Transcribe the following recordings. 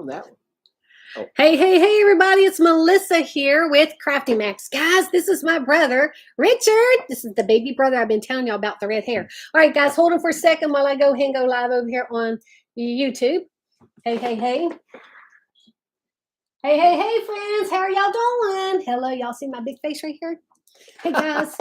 Oh, that one. Oh. Hey, everybody. It's Melissa here with Crafty Max. Guys, this is my brother, Richard. This is the baby brother I've been telling y'all about, the red hair. All right, guys, hold on for a second while I go ahead and go live over here on YouTube. Hey. Hey, friends. How are y'all doing? Hello, y'all see my big face right here? Hey, guys.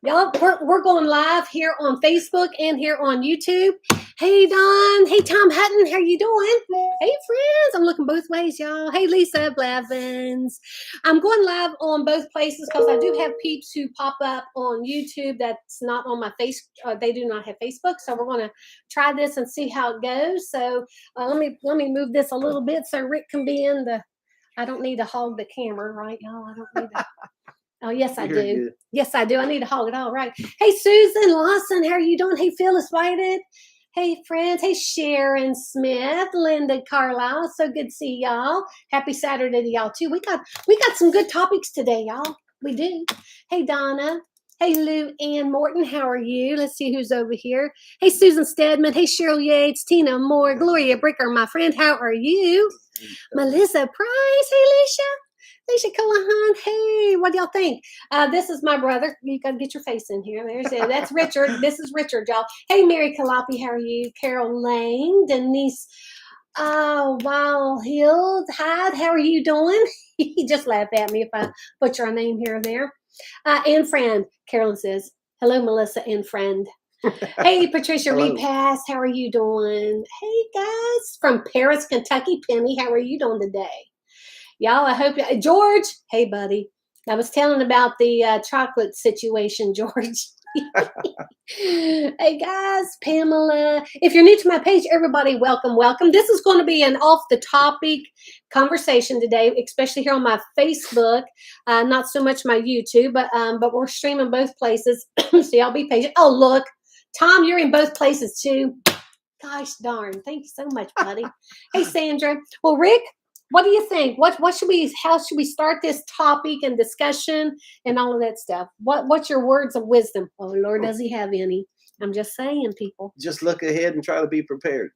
Y'all, we're going live here on Facebook and here on YouTube. Hey, Don. Hey, Tom Hutton. How you doing? Hey, friends. I'm looking both ways, y'all. Hey, Lisa Blevins. I'm going live on both places because I do have peeps who pop up on YouTube that's not on my face. They do not have Facebook. So we're going to try this and see how it goes. So let me move this a little bit so Rick can be in the. I don't need to hog the camera, right, y'all? I don't need to. Oh, yes, I do. Good. Yes, I do. I need to hog it all right. Hey, Susan Lawson, how are you doing? Hey, Phyllis Whited. Hey, friends. Hey, Sharon Smith, Linda Carlisle. So good to see y'all. Happy Saturday to y'all, too. We got some good topics today, y'all. We do. Hey, Donna. Hey, Lou Ann Morton, how are you? Let's see who's over here. Hey, Susan Stedman. Hey, Cheryl Yates. Tina Moore. Gloria Bricker, my friend. How are you? Melissa Price. Hey, Alicia Cohen, hey, what do y'all think? This is my brother. You got to get your face in here. There's it. That's Richard. This is Richard, y'all. Hey, Mary Calapi, how are you? Carol Lane, Denise Wildhill, Hyde, how are you doing? He just laughed at me if I butcher a name here or there. And friend, Carolyn says, hello, Melissa and friend. Hey, Patricia Repass, how are you doing? Hey, guys, from Paris, Kentucky. Penny, how are you doing today? Y'all, I hope George. Hey, buddy. I was telling about the chocolate situation, George. Hey, guys. Pamela. If you're new to my page, everybody, welcome. This is going to be an off-the-topic conversation today, especially here on my Facebook. Not so much my YouTube, but we're streaming both places, so y'all be patient. Oh, look. Tom, you're in both places, too. Gosh darn. Thank you so much, buddy. Hey, Sandra. Well, Rick, what do you think? How should we start this topic and discussion and all of that stuff? What's your words of wisdom? Oh, Lord, does he have any? I'm just saying, people. Just look ahead and try to be prepared.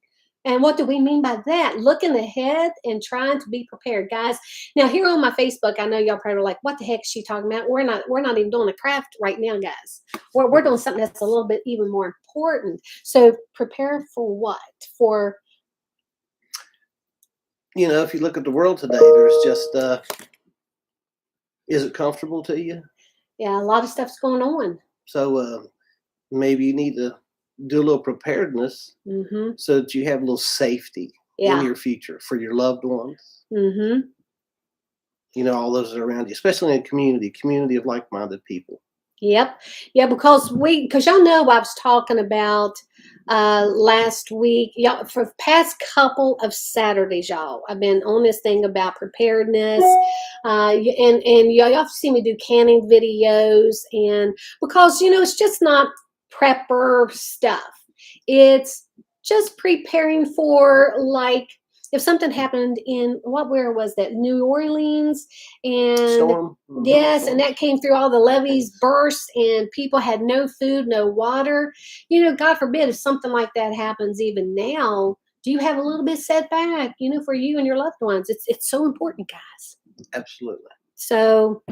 And what do we mean by that? Looking ahead and trying to be prepared, guys. Now, here on my Facebook, I know y'all probably like, what the heck is she talking about? We're not even doing a craft right now, guys. We're doing something that's a little bit even more important. So prepare for what? For if you look at the world today, there's just, is it comfortable to you? Yeah, a lot of stuff's going on. So maybe you need to do a little preparedness so that you have a little safety in your future for your loved ones. All those that are around you, especially in a community of like-minded people. Yep. Yeah, because y'all know I was talking about last week, y'all, for the past couple of Saturdays, y'all, I've been on this thing about preparedness, and y'all see me do canning videos, and because it's just not prepper stuff, it's just preparing for, like, if something happened in where was that? New Orleans, and storm. Yes, and that came through, all the levees burst and people had no food, no water. God forbid if something like that happens even now, do you have a little bit setback, for you and your loved ones? It's so important, guys. Absolutely. So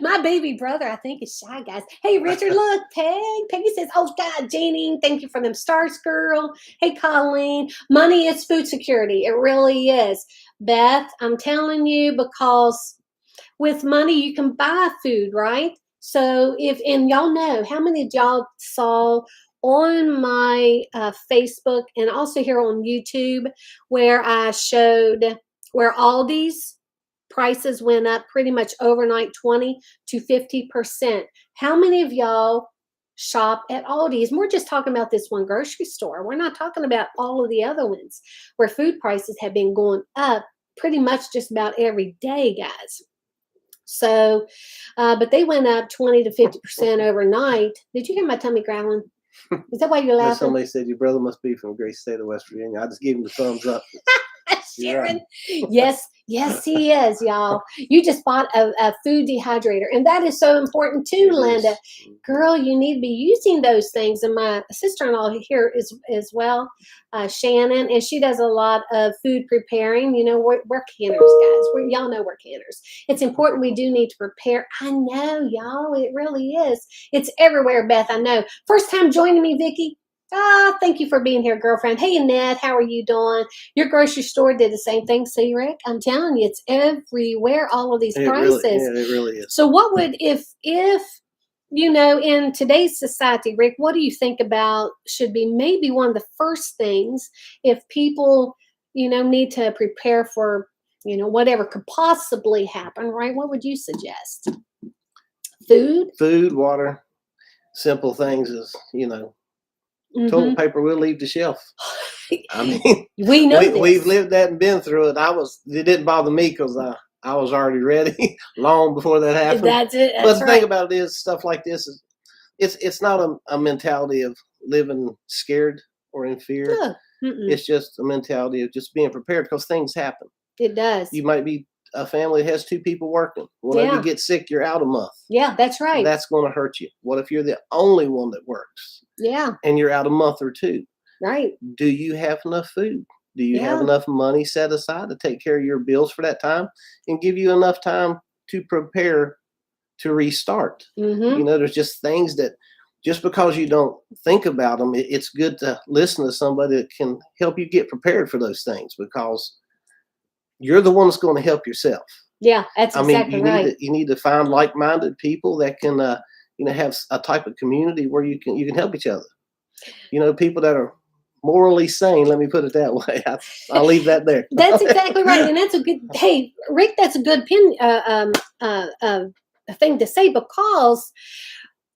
my baby brother, I think, is shy, guys. Hey, Richard, look, Peggy says, oh, God, Janie, thank you for them stars, girl. Hey, Colleen, money is food security. It really is. Beth, I'm telling you, because with money, you can buy food, right? So and y'all know, how many of y'all saw on my Facebook and also here on YouTube where I showed where Aldi's prices went up pretty much overnight 20 to 50%. How many of y'all shop at Aldi's? And we're just talking about this one grocery store. We're not talking about all of the other ones where food prices have been going up pretty much just about every day, guys. So, but they went up 20 to 50% overnight. Did you hear my tummy growling? Is that why you're laughing? Somebody said your brother must be from the great state of West Virginia. I just gave him the thumbs up. Sharon. Yes, he is, y'all. You just bought a food dehydrator, and that is so important too, Linda. Girl, you need to be using those things. And my sister-in-law here is as well, Shannon, and she does a lot of food preparing. You know, we're canners, guys. Y'all know we're canners. It's important. We do need to prepare. I know, y'all. It really is. It's everywhere, Beth. I know. First time joining me, Vicki. Thank you for being here, girlfriend. Hey, Annette, how are you doing? Your grocery store did the same thing. See, Rick, I'm telling you, it's everywhere, all of these prices. It really is. So what would, if you know, in today's society, Rick, what do you think about should be maybe one of the first things if people, you know, need to prepare for, you know, whatever could possibly happen, right? What would you suggest? Food, water, simple things is, you know, Mm-hmm. toilet paper will leave the shelf. I mean, we know we've lived that and been through it. It didn't bother me because I was already ready long before that happened. That's it. But the thing about it is, stuff like this is, it's not a mentality of living scared or in fear. No. It's just a mentality of just being prepared because things happen. It does. You might be a family that has 2 people working. Whenever you get sick, you're out a month. Yeah, that's right. That's going to hurt you. What if you're the only one that works? Yeah. And you're out a month or 2? Right. Do you have enough food? Do you have enough money set aside to take care of your bills for that time and give you enough time to prepare to restart? Mm-hmm. You know, there's just things that just because you don't think about them, it's good to listen to somebody that can help you get prepared for those things because you're the one that's going to help yourself. Yeah, that's exactly right. You need to find like-minded people that can, you know, have a type of community where you can help each other. You know, people that are morally sane. Let me put it that way. I'll leave that there. That's exactly right, and that's a good. Hey, Rick, that's a good thing to say because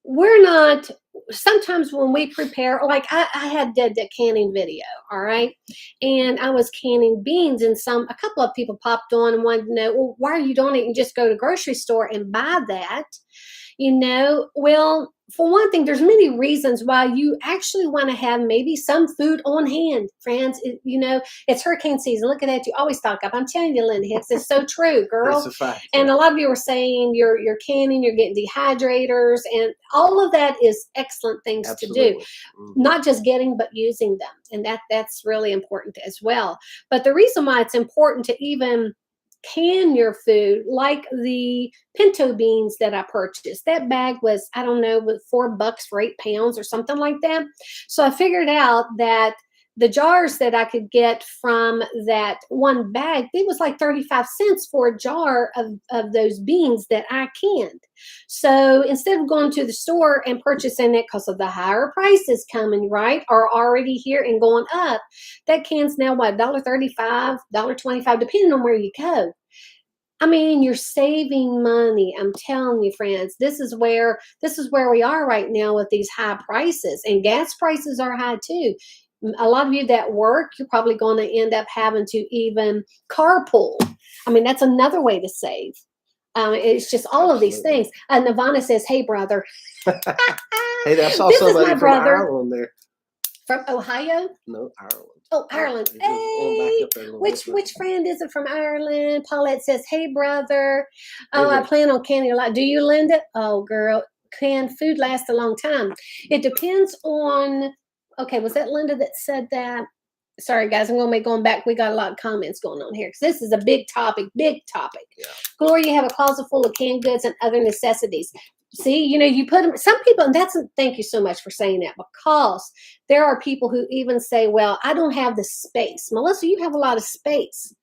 we're not. Sometimes when we prepare, like I had did the canning video, all right, and I was canning beans, and a couple of people popped on and wanted to know, well, why are you doing it and just go to the grocery store and buy that? You know, well, for one thing, there's many reasons why you actually want to have maybe some food on hand, friends. You know, it's hurricane season. Look at that. You always stock up. I'm telling you, Linda Hicks, it's so true, girl. It's a fact. And a lot of you were saying you're canning, you're getting dehydrators, and all of that is excellent things to do. Mm-hmm. Not just getting, but using them. And that's really important as well. But the reason why it's important to even can your food, like the pinto beans that I purchased. That bag was, I don't know, with $4 for 8 pounds or something like that. So I figured out that the jars that I could get from that one bag, it was like 35 cents for a jar of those beans that I canned. So instead of going to the store and purchasing it because of the higher prices coming, right, are already here and going up, that can's now what, $1.35, $1.25, depending on where you go. I mean, you're saving money. I'm telling you, friends, this is where we are right now with these high prices, and gas prices are high too. A lot of you that work, you're probably going to end up having to even carpool. I mean, that's another way to save. It's just all of these things. Nirvana says, "Hey, brother." Hey, I saw somebody from Ireland there. From Ohio? No, Ireland. Oh, Ireland. Hey, which friend is it from Ireland? Paulette says, "Hey, brother. Oh, I plan on canning a lot. Do you, Linda? Oh, girl, can food last a long time? It depends on." Okay, was that Linda that said that? Sorry, guys, I'm going to be going back. We got a lot of comments going on here because this is a big topic. Yeah. Gloria, you have a closet full of canned goods and other necessities. See, you know, you put them, some people, and thank you so much for saying that, because there are people who even say, well, I don't have the space. Melissa, you have a lot of space.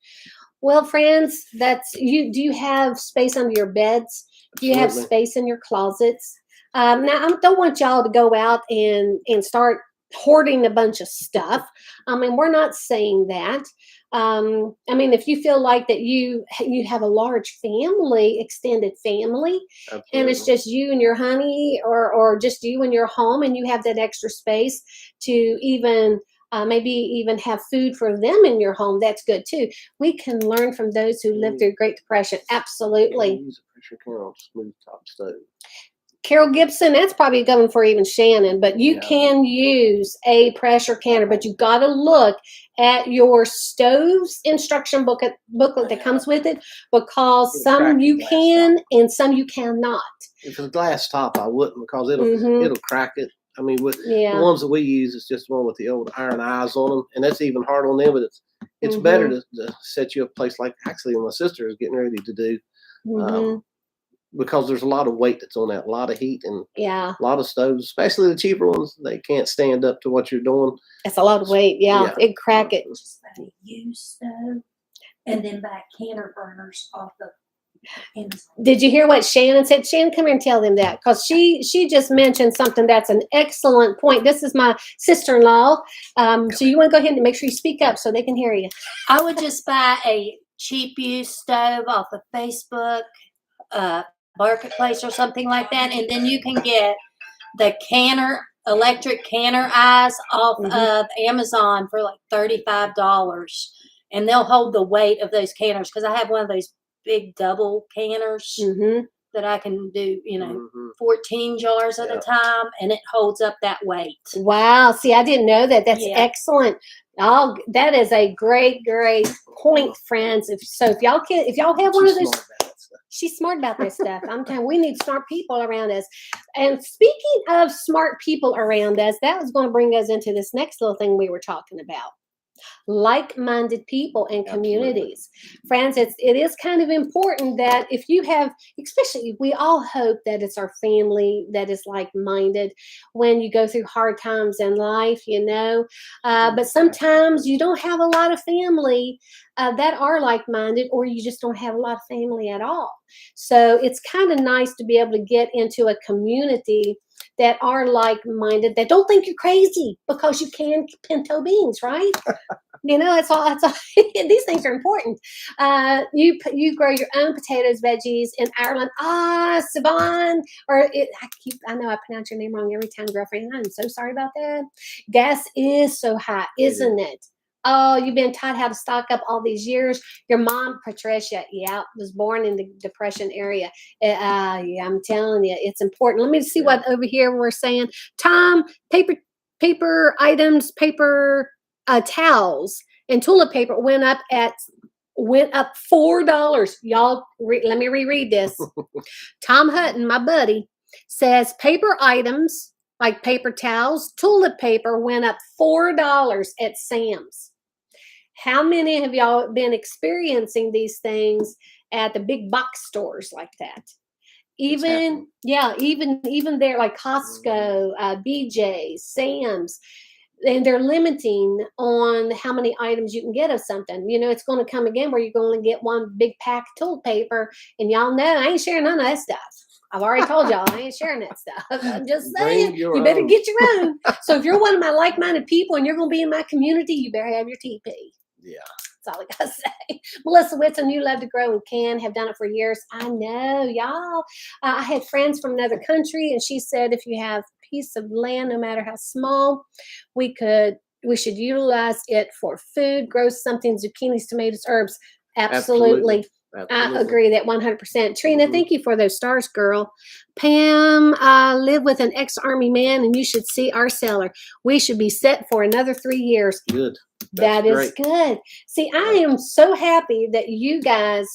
Well, friends, do you have space under your beds? Do you have space in your closets? Now, I don't want y'all to go out and start hoarding a bunch of stuff. I mean, we're not saying that. I mean, if you feel like that you have a large family, extended family, absolutely, and it's just you and your honey, or just you and your home, and you have that extra space to even maybe even have food for them in your home, that's good too. We can learn from those who lived through Great Depression. Absolutely. Use a pressure can on smooth top stove. Carol Gibson, that's probably going for even Shannon, but you Yeah. can use a pressure canner, but you got to look at your stove's instruction booklet that comes with it, because It'll some crack you the glass can top. and some you cannot. If it's glass top, I wouldn't, because Mm-hmm. it'll crack it. I mean, the Yeah. ones that we use is just one with the old iron eyes on them, and that's even hard on them. But it's better to set you a place like actually my sister is getting ready to do, because there's a lot of weight that's on that, a lot of heat, and Yeah. a lot of stoves, especially the cheaper ones, they can't stand up to what you're doing. That's a lot of weight. Yeah, Yeah. it'd crack it. Just let it use stove and then buy canner burners off of Amazon. Did you hear what Shannon said? Shannon, come here and tell them that, because she just mentioned something that's an excellent point. This is my sister-in-law. So you want to go ahead and make sure you speak up so they can hear you. I would just buy a cheap used stove off of Facebook, Marketplace or something like that, and then you can get the electric canner eyes off of Amazon for like $35, and they'll hold the weight of those canners, because I have one of those big double canners that I can do, 14 jars at a time, and it holds up that weight. Wow. See, I didn't know that. That's excellent. Oh, that is a great point, friends. If y'all have one of those, she's smart about this stuff. I'm telling you, we need smart people around us. And speaking of smart people around us, that was going to bring us into this next little thing we were talking about. Like-minded people and communities. Friends, it is kind of important that if you have, especially we all hope that it's our family that is like-minded when you go through hard times in life, but sometimes you don't have a lot of family that are like-minded, or you just don't have a lot of family at all. So it's kind of nice to be able to get into a community that are like-minded, that don't think you're crazy because you can pinto beans, right? It's all. These things are important. You grow your own potatoes, veggies in Ireland. Siobhan, I know I pronounce your name wrong every time, girlfriend. I'm so sorry about that. Gas is so high, isn't it? Oh, you've been taught how to stock up all these years. Your mom, Patricia, was born in the Depression area. I'm telling you, it's important. Let me see what over here we're saying. Tom, paper items, paper towels and toilet paper went up $4. Y'all, let me reread this. Tom Hutton, my buddy, says paper items like paper towels, toilet paper went up $4 at Sam's. How many of y'all been experiencing these things at the big box stores like that? Even there, like Costco, BJ's, Sam's, and they're limiting on how many items you can get of something. It's going to come again where you're going to get one big pack of toilet paper, and y'all know I ain't sharing none of that stuff. I've already told y'all I ain't sharing that stuff. I'm just saying, you better get your own. So if you're one of my like-minded people and you're going to be in my community, you better have your TP. Yeah. That's all I got to say. Melissa Whitson, you love to grow and can, have done it for years. I know, y'all. I had friends from another country, and she said if you have a piece of land, no matter how small, we should utilize it for food, grow something, zucchinis, tomatoes, herbs. Absolutely. I agree that 100%. Trina, thank you for those stars, girl. Pam, I live with an ex-Army man, and you should see our cellar. We should be set for another 3 years. Good. That is good. See, I am so happy that you guys,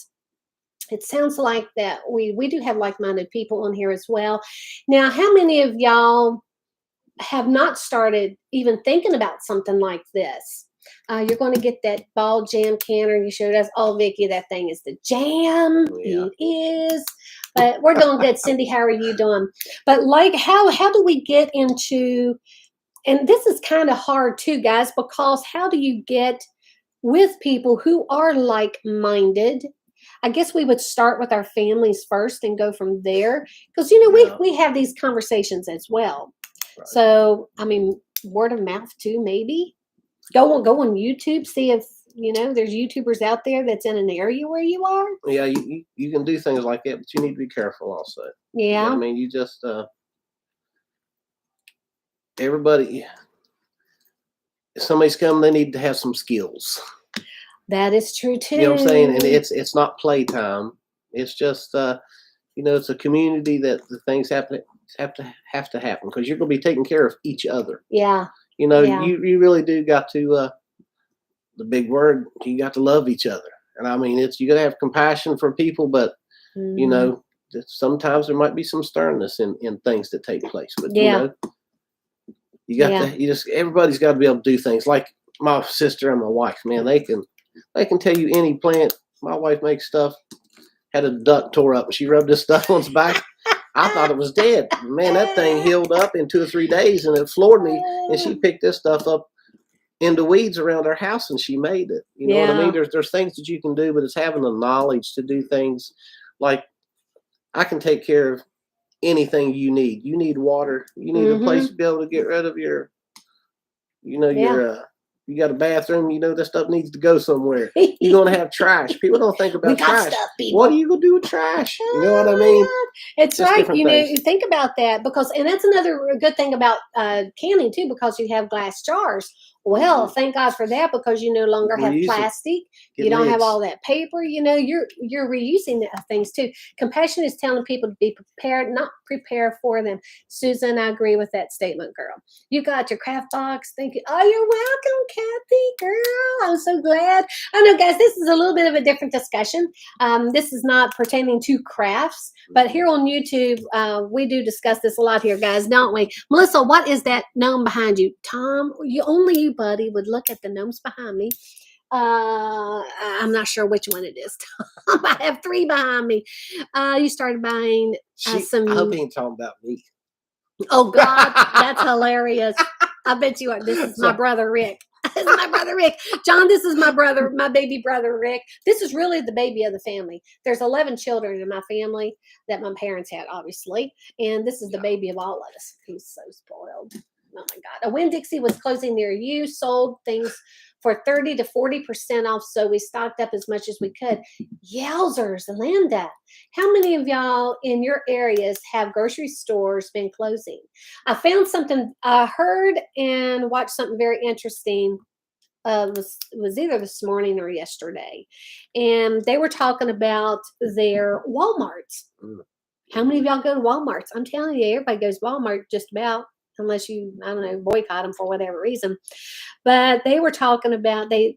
it sounds like that we do have like-minded people on here as well. Now, how many of y'all have not started even thinking about something like this? You're going to get that ball jam canner you showed us. Oh, Vicki, that thing is the jam. Yeah. It is. But we're doing good. Cindy, how are you doing? But how do we get into, and this is kind of hard too, guys, because how do you get with people who are like-minded? I guess we would start with our families first and go from there. Because, we have these conversations as well. Right. So, word of mouth too, maybe. Go on YouTube, see if, there's YouTubers out there that's in an area where you are. Yeah, you can do things like that, but you need to be careful also. Yeah. You just, everybody, if somebody's coming, they need to have some skills. That is true too. You know what I'm saying? And it's not playtime. It's just it's a community that the things have to happen because you're going to be taking care of each other. Yeah. You really do got to the big word. You got to love each other, and I mean you got to have compassion for people, but sometimes there might be some sternness in things that take place. But you got to. Everybody's got to be able to do things like my sister and my wife. Man, they can tell you any plant. My wife makes stuff. Had a duck tore up, and she rubbed this stuff on its back. I thought it was dead. Man, that thing healed up in 2 or 3 days, and it floored me. And she picked this stuff up in the weeds around her house, and she made it. You know what I mean? There's things that you can do, but it's having the knowledge to do things. Like I can take care of anything you need. You need water. You need a place to be able to get rid of your, you got a bathroom, that stuff needs to go somewhere. You're going to have trash. People don't think about trash. What are you going to do with trash? You know what I mean? It's right. You think about that and that's another good thing about canning too, because you have glass jars. Well, thank God for that, because you no longer have plastic. You don't have all that paper. You're reusing things too. Compassion is telling people to be prepared, not prepare for them. Susan, I agree with that statement, girl. You got your craft box. Thank you. Oh, you're welcome, Kathy, girl. I'm so glad. I know, guys, this is a little bit of a different discussion. This is not pertaining to crafts, but here on YouTube, we do discuss this a lot here, guys, don't we? Melissa, what is that gnome behind you? Tom, you, buddy, would look at the gnomes behind me. I'm not sure which one it is. I have 3 behind me. You started buying some. I hope he ain't talking about me. Oh God, that's hilarious. I bet you are. This is my brother Rick. This is my brother Rick. John, this is my baby brother Rick. This is really the baby of the family. There's 11 children in my family that my parents had, obviously, and this is the baby of all of us. He's so spoiled. Oh my God. A Winn-Dixie was closing near you, sold things for 30 to 40% off, so we stocked up as much as we could. Yowzers, Linda. How many of y'all in your areas have grocery stores been closing? I found something, I heard and watched something very interesting. It was either this morning or yesterday. And they were talking about their Walmarts. How many of y'all go to Walmarts? I'm telling you, everybody goes to Walmart just about. Unless you, I don't know, boycott them for whatever reason. But they were talking about, I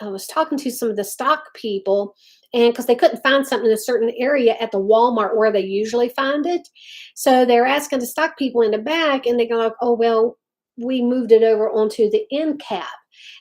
was talking to some of the stock people, and because they couldn't find something in a certain area at the Walmart where they usually find it. So they're asking the stock people in the back, and they go like, oh, well, we moved it over onto the end cap.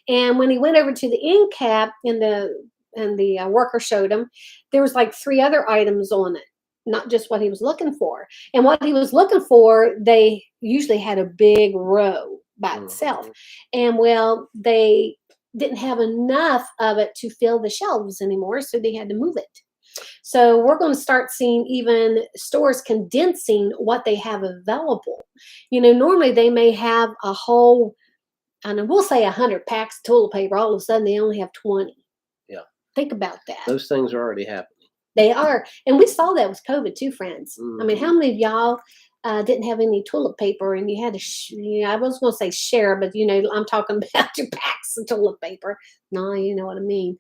And when he went over to the end cap, and the worker showed him, there was like 3 other items on it. Not just what he was looking for. And what he was looking for, they usually had a big row by itself. And well, they didn't have enough of it to fill the shelves anymore, so they had to move it. So we're going to start seeing even stores condensing what they have available. Normally they may have a whole, and we'll say 100 packs of toilet paper. All of a sudden they only have 20. Yeah. Think about that. Those things are already happening. They are. And we saw that with COVID too, friends. I mean, how many of y'all didn't have any toilet paper and you had to, I was going to say share, but I'm talking about your packs of toilet paper. No, you know what I mean.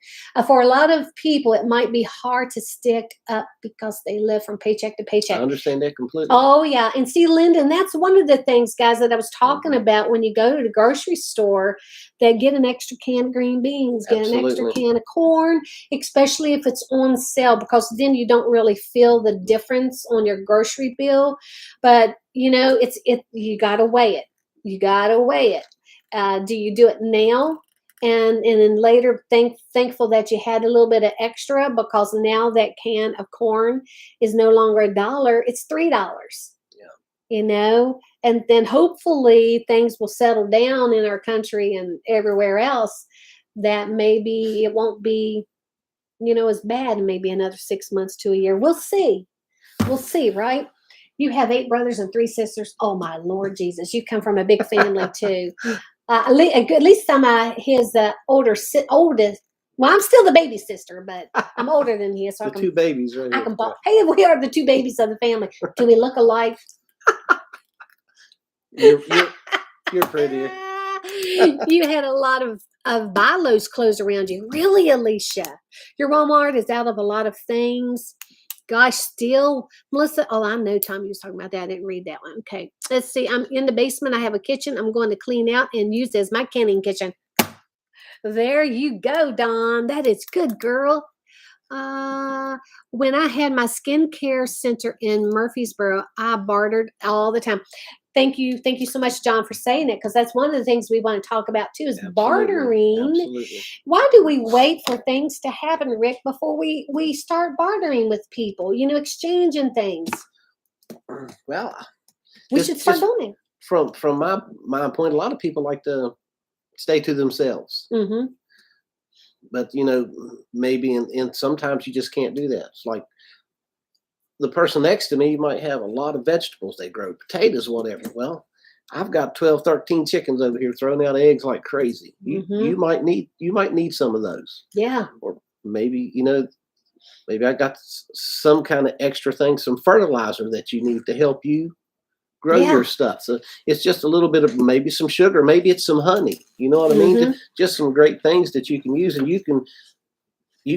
For a lot of people, it might be hard to stick up because they live from paycheck to paycheck. I understand that completely. Oh, yeah. And see, Lyndon, that's one of the things, guys, that I was talking about when you go to the grocery store, that get an extra can of green beans, get an extra can of corn, especially if it's on sale, because then you don't really feel the difference on your grocery bill. But, you got to weigh it. You got to weigh it. Do you do it now? And then later, thankful that you had a little bit of extra, because now that can of corn is no longer $1; it's $3. Yeah. And then hopefully things will settle down in our country and everywhere else, that maybe it won't be, as bad in maybe another 6 months to a year. We'll see. We'll see, right? You have 8 brothers and 3 sisters. Oh my Lord Jesus! You come from a big family too. At least I'm his oldest. Well, I'm still the baby sister, but I'm older than he is. So the 2 babies, right? Hey, we are the 2 babies of the family. Do we look alike? You're prettier. You had a lot of buy lows closed around you. Really, Alicia? Your Walmart is out of a lot of things. Gosh, still, Melissa. Oh, I know Tom, you was talking about that. I didn't read that one. Okay. Let's see. I'm in the basement. I have a kitchen. I'm going to clean out and use as my canning kitchen. There you go, Dawn. That is good, girl. When I had my skincare center in Murfreesboro, I bartered all the time. Thank you so much, John, for saying it, because that's one of the things we want to talk about too is bartering. Absolutely. Why do we wait for things to happen, Rick, before we start bartering with people? Exchanging things. Well, We should start doing it. From my point, a lot of people like to stay to themselves. Mm-hmm. But maybe and sometimes you just can't do that. It's like the person next to me might have a lot of vegetables they grow, potatoes, whatever. Well, I've got 12, 13 chickens over here throwing out eggs like crazy. You might need some of those. Yeah. Or maybe maybe I got some kind of extra thing, some fertilizer that you need to help you grow your stuff. So it's just a little bit of maybe some sugar, maybe it's some honey. You know what I mean? Just some great things that you can use, and you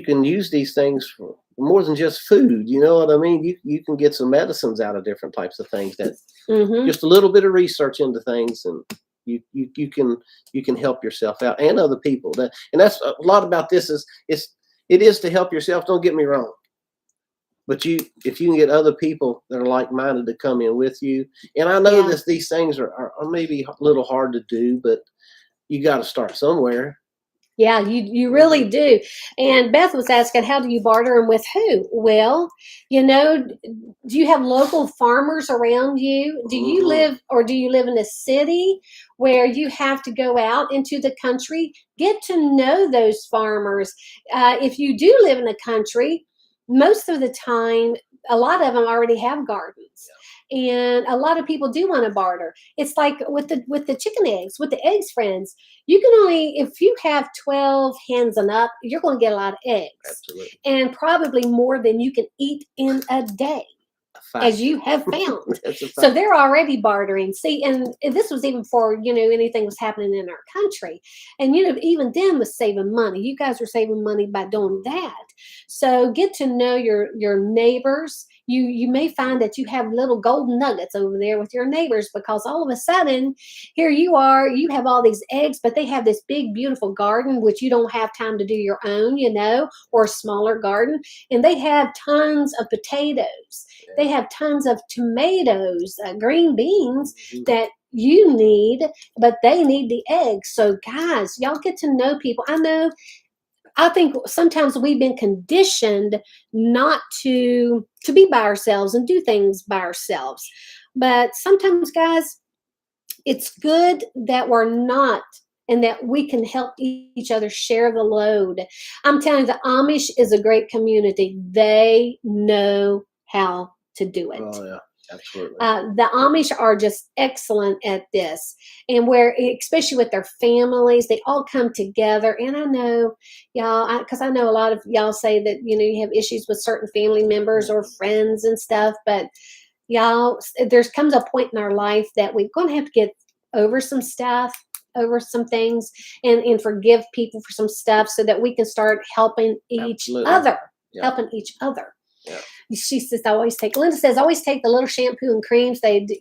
can use these things for more than just food. You know what I mean? You can get some medicines out of different types of things. That just a little bit of research into things, and you can help yourself out and other people. And that's a lot about this it is to help yourself. Don't get me wrong. But if you can get other people that are like-minded to come in with you, and I know that these things are maybe a little hard to do, but you got to start somewhere. Yeah, you really do. And Beth was asking, how do you barter and with who? Well, do you have local farmers around you? Do you live in a city where you have to go out into the country? Get to know those farmers. If you do live in the country, most of the time, a lot of them already have gardens. And a lot of people do want to barter. It's like with the chicken eggs, with the eggs, friends. You can only, if you have 12 hens and up, you're going to get a lot of eggs. Absolutely. And probably more than you can eat in a day, as you have found. So they're already bartering. See, and this was even before, anything was happening in our country. And, even then was saving money. You guys were saving money by doing that. So get to know your neighbors. You may find that you have little golden nuggets over there with your neighbors, because all of a sudden, here you are, you have all these eggs, but they have this big, beautiful garden, which you don't have time to do your own, or a smaller garden. And they have tons of potatoes. They have tons of tomatoes, green beans that you need, but they need the eggs. So guys, y'all get to know people. I think sometimes we've been conditioned not to be by ourselves and do things by ourselves. But sometimes, guys, it's good that we're not, and that we can help each other share the load. I'm telling you, the Amish is a great community. They know how to do it. Oh, yeah. Absolutely. The Amish are just excellent at this, and especially with their families, they all come together. And I know y'all, because I know a lot of y'all say that you have issues with certain family members or friends and stuff, but y'all, there comes a point in our life that we're going to have to get over some stuff, over some things, and forgive people for some stuff, so that we can start helping each other. Helping each other. Yeah. She says, Linda says, always take the little shampoo and creams. Linda,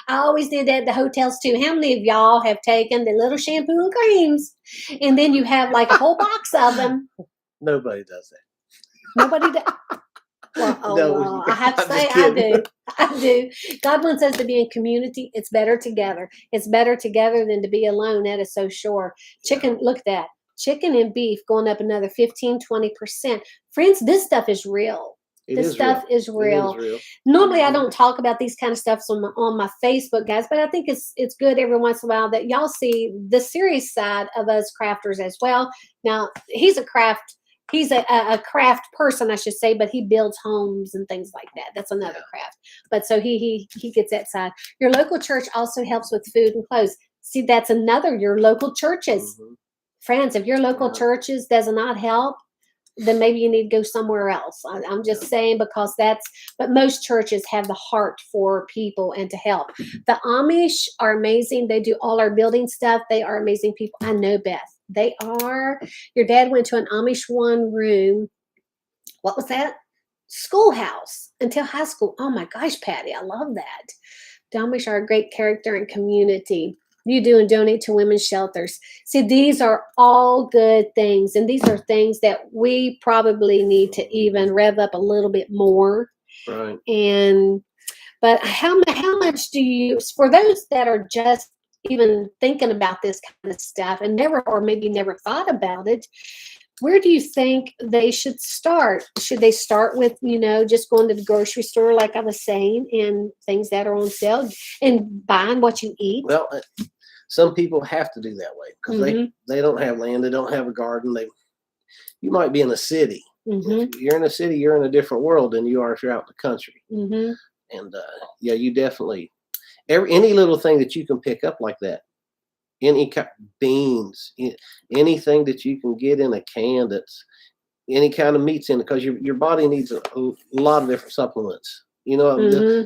I always did that at the hotels too. How many of y'all have taken the little shampoo and creams, and then you have like a whole box of them? Nobody does that. Nobody does. Well, I have to say, I do. God wants us to be in community. It's better together. It's better together than to be alone. That is so sure. Chicken, look at that. Chicken and beef going up another 15, 20%. Friends, this stuff is real. This stuff is real. Normally, I don't talk about these kind of stuff on my Facebook, guys, but I think it's good every once in a while that y'all see the serious side of us crafters as well. Now, he's a craft person, I should say, but he builds homes and things like that. That's another craft. But so he gets that side. Your local church also helps with food and clothes. See, that's your local churches. Friends, if your local churches does not help, then maybe you need to go somewhere else. I'm just saying, because but most churches have the heart for people and to help. The Amish are amazing. They do all our building stuff. They are amazing people. I know, Beth. They are. Your dad went to an Amish one room. What was that? schoolhouse until high school. Oh my gosh, Patty, I love that. Amish are a great character and community. You do and donate to women's shelters. See, these are all good things, and these are things that we probably need to even rev up a little bit more. Right. But how much do you, for those that are just even thinking about this kind of stuff and never, or maybe never thought about it, where do you think they should start? Should they start with, just going to the grocery store, like I was saying, and things that are on sale and buying what you eat? Well, some people have to do that way because they don't have land. They don't have a garden. You might be in a city. If you're in a city, you're in a different world than you are if you're out in the country. And you definitely, any little thing that you can pick up like that, any kind beans, anything that you can get in a can that's any kind of meats in it, because your body needs a lot of different supplements.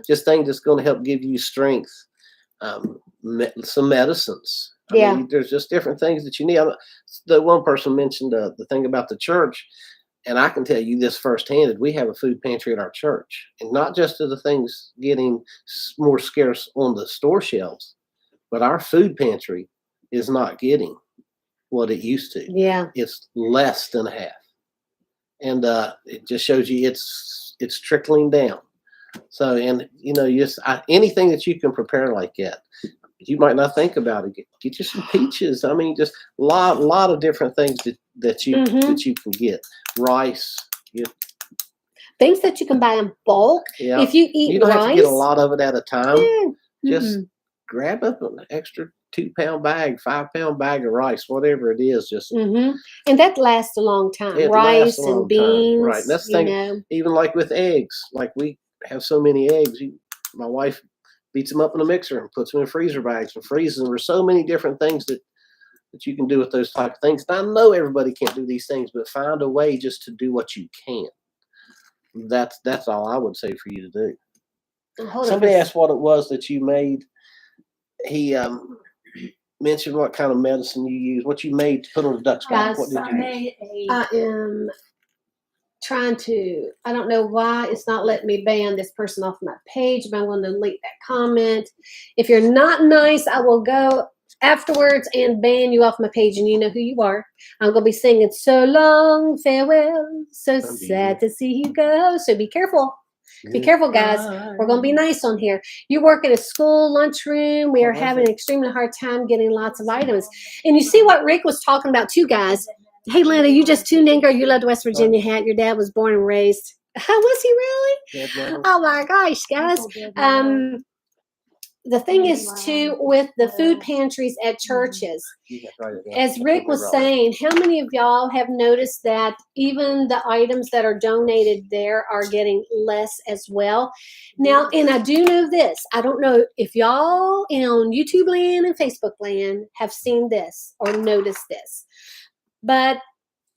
Just things that's going to help give you strength. Some medicines. I mean, there's just different things that you need. The one person mentioned the thing about the church. And I can tell you this firsthand, we have a food pantry at our church. And not just are the things getting more scarce on the store shelves, but our food pantry is not getting what it used to. Yeah. It's less than half. And it just shows you it's trickling down. So, and anything that you can prepare like that, you might not think about it. Get you some peaches. I mean, just a lot of different things that you can get. Rice, things that you can buy in bulk. Yeah. If you eat, you don't have rice, to get a lot of it at a time. Just Mm-mm. grab up an extra 2-pound bag, 5-pound bag of rice, whatever it is. Just and that lasts a long time. it Rice lasts a long and beans, time. Right. That's the thing. Even like with eggs, like we have so many eggs. My wife beats them up in a mixer and puts them in freezer bags and freezes them. There's so many different things that you can do with those type of things. And I know everybody can't do these things, but find a way just to do what you can. That's all I would say for you to do. Somebody asked what it was that you made. He mentioned what kind of medicine you use, what you made to put on the duck's back. What did you use? I am trying to, I don't know why it's not letting me ban this person off my page, but I'm going to delete that comment. If you're not nice, I will go afterwards and ban you off my page, and you know who you are. I'm going to be singing So Long, Farewell, so sad to see you go. So be careful. Be careful, guys. We're going to be nice on here. You work at a school lunchroom. We are having an extremely hard time getting lots of items. And you see what Rick was talking about too, guys. Hey, Linda, you just tuned in, girl. You love the West Virginia hat. Your dad was born and raised. How was he really? Oh, my gosh, guys. The thing is, too, with the food pantries at churches, as Rick was saying, how many of y'all have noticed that even the items that are donated there are getting less as well? Now, and I do know this. I don't know if y'all on YouTube land and Facebook land have seen this or noticed this, but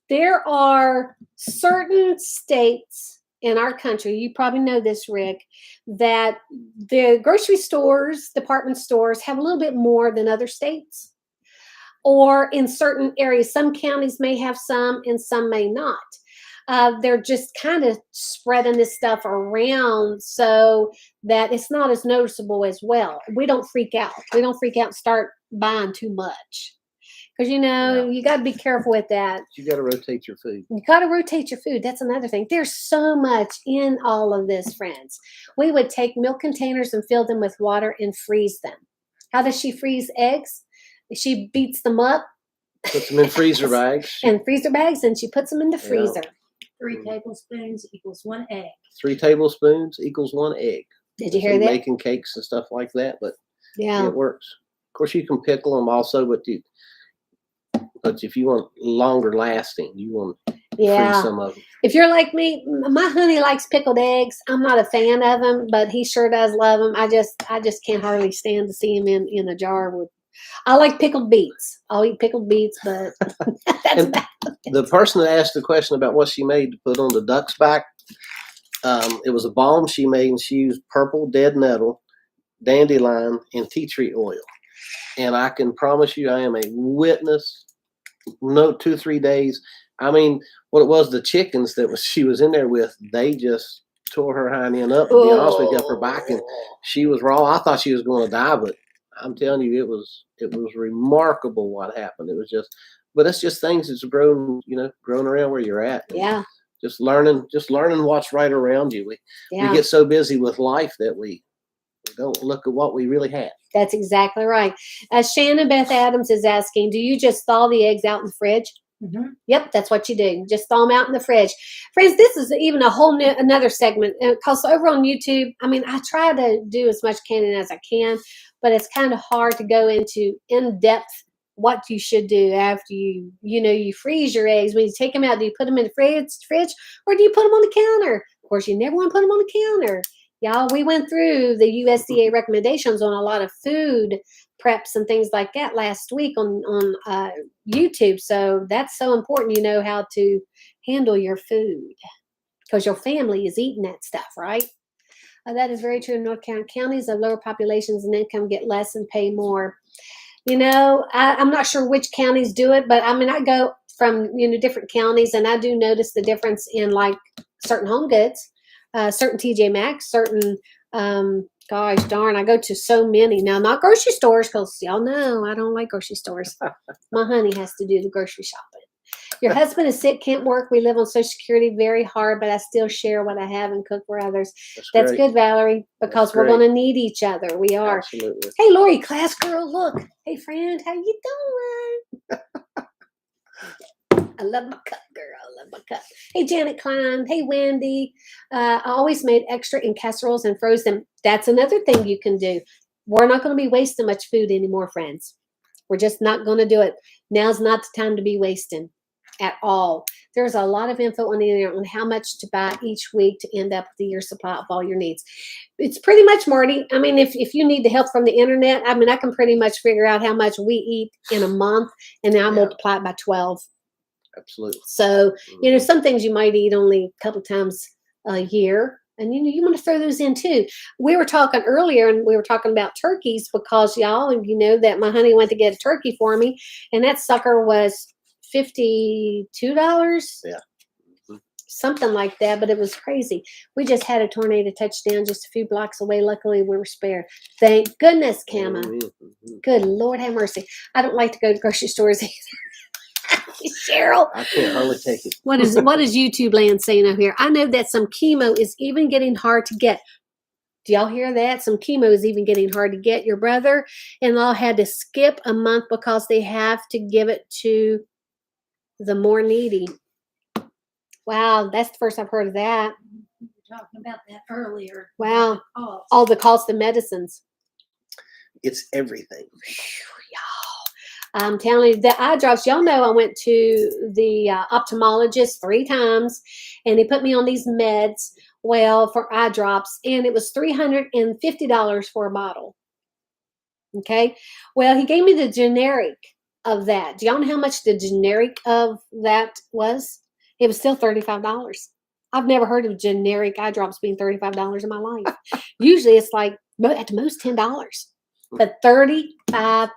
there are certain states in our country, you probably know this, Rick, that the grocery stores, department stores have a little bit more than other states. Or in certain areas, some counties may have some and some may not. They're just kind of spreading this stuff around so that it's not as noticeable as well. We don't freak out. We don't freak out and start buying too much. Because, you got to be careful with that. You got to rotate your food. You got to rotate your food. That's another thing. There's so much in all of this, friends. We would take milk containers and fill them with water and freeze them. How does she freeze eggs? She beats them up. Puts them in freezer bags. And freezer bags, and she puts them in the freezer. 3 tablespoons equals 1 egg. 3 tablespoons equals 1 egg. Did you hear that? Making cakes and stuff like that, but yeah, it works. Of course, you can pickle them also, but if you want longer lasting, you want to freeze some of them. If you're like me, my honey likes pickled eggs. I'm not a fan of them, but he sure does love them. I just can't hardly stand to see him in a jar with. I like pickled beets. I'll eat pickled beets, but that's bad. The person that asked the question about what she made to put on the duck's back, it was a balm she made, and she used purple dead nettle, dandelion, and tea tree oil. And I can promise you, I am a witness. No, 2-3 days, I mean, what it was, the chickens that she was in there with, they just tore her hind end up, to be honest with you, up her back, and she was raw. I thought she was going to die, but I'm telling you, it was remarkable what happened. It was just, but it's just things that's grown, grown around where you're at. Yeah. Just learning what's right around you. We get so busy with life that we don't look at what we really have. That's exactly right. Shannon Beth Adams is asking, do you just thaw the eggs out in the fridge? Mm-hmm. Yep, that's what you do. Just thaw them out in the fridge. Friends, this is even a whole another segment. Because over on YouTube, I mean, I try to do as much canning as I can, but it's kind of hard to go into in-depth what you should do after you freeze your eggs. When you take them out, do you put them in the fridge or do you put them on the counter? Of course, you never want to put them on the counter. Y'all, we went through the USDA recommendations on a lot of food preps and things like that last week on YouTube. So that's so important, how to handle your food because your family is eating that stuff, right? That is very true. In North Carolina, counties of lower populations and income get less and pay more. I'm not sure which counties do it, but I mean, I go from, different counties and I do notice the difference in like certain home goods, certain TJ Maxx, certain, gosh darn, I go to so many now, not grocery stores because y'all know I don't like grocery stores. My honey has to do the grocery shopping. Your husband is sick, can't work. We live on Social Security, very hard, but I still share what I have and cook for others. That's good, Valerie, because we're going to need each other. We are. Absolutely. Hey, Lori, class girl, look. Hey, friend, how you doing? I love my cup, girl. I love my cup. Hey, Janet Klein. Hey, Wendy. I always made extra in casseroles and froze them. That's another thing you can do. We're not going to be wasting much food anymore, friends. We're just not going to do it. Now's not the time to be wasting at all. There's a lot of info on the internet on how much to buy each week to end up with the year supply of all your needs. It's pretty much, Marty. I mean, if you need the help from the internet, I mean, I can pretty much figure out how much we eat in a month, and then I multiply it by 12. Absolutely. So, some things you might eat only a couple times a year. And, you want to throw those in too. We were talking earlier and we were talking about turkeys because y'all, that my honey went to get a turkey for me and that sucker was $52. Yeah. Something like that, but it was crazy. We just had a tornado touchdown just a few blocks away. Luckily, we were spared. Thank goodness, Kama. Mm-hmm. Good Lord have mercy. I don't like to go to grocery stores either. Cheryl, I can't hardly take it. What is YouTube land saying out here? I know that some chemo is even getting hard to get. Do y'all hear that? Some chemo is even getting hard to get. Your brother-in-law had to skip a month because they have to give it to the more needy. Wow, that's the first I've heard of that. We were talking about that earlier. Wow, all the cost of medicines. It's everything. I'm telling you, the eye drops, y'all know I went to the ophthalmologist 3 times, and he put me on these meds, for eye drops, and it was $350 for a bottle. Okay? Well, he gave me the generic of that. Do y'all know how much the generic of that was? It was still $35. I've never heard of generic eye drops being $35 in my life. Usually it's like at the most $10, but $35.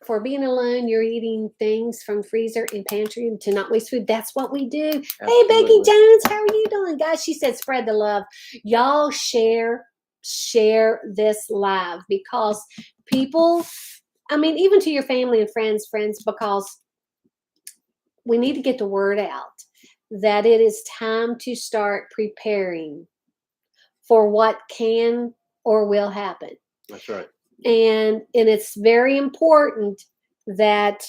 For being alone, you're eating things from freezer and pantry to not waste food. That's what we do. Absolutely. Hey, Becky Jones, how are you doing, guys? She said, spread the love. Y'all share this live because people, I mean, even to your family and friends, because we need to get the word out that it is time to start preparing for what can or will happen. That's right. And it's very important that